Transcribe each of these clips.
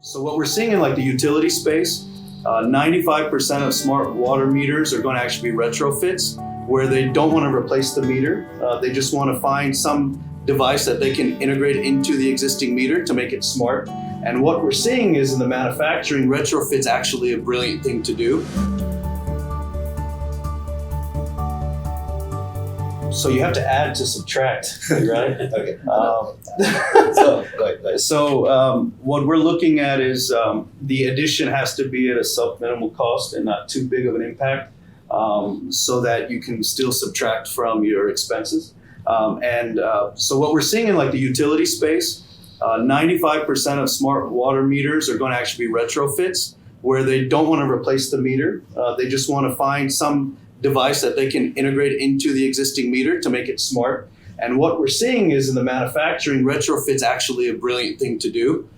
So what we're seeing in like the utility space, 95% of smart water meters are going to actually be retrofits where they don't want to replace the meter. They just want to find some device that they can integrate into the existing meter to make it smart. And what we're seeing is in the manufacturing, retrofit's actually a brilliant thing to do. So you have to add to subtract, right? Okay. So what we're looking at is the addition has to be at a sub-minimal cost and not too big of an impact, so that you can still subtract from your expenses. So what we're seeing in like the utility space, 95% of smart water meters are going to actually be retrofits where they don't want to replace the meter. They just want to find some device that they can integrate into the existing meter to make it smart. And what we're seeing is in the manufacturing, retrofit's actually a brilliant thing to do,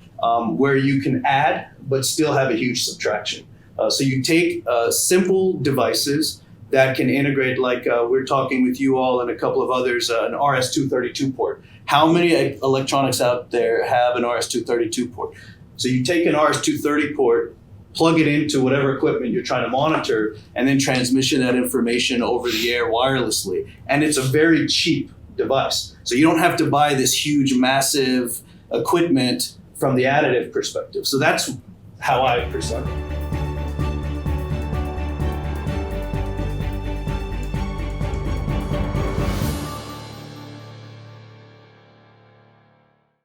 where you can add but still have a huge subtraction. So you take simple devices that can integrate, like we're talking with you all and a couple of others, an RS-232 port. How many electronics out there have an RS-232 port? So you take an RS-230 port, plug it into whatever equipment you're trying to monitor, and then transmission that information over the air wirelessly. And it's a very cheap device. So you don't have to buy this huge, massive equipment from the additive perspective. So that's how I perceive it.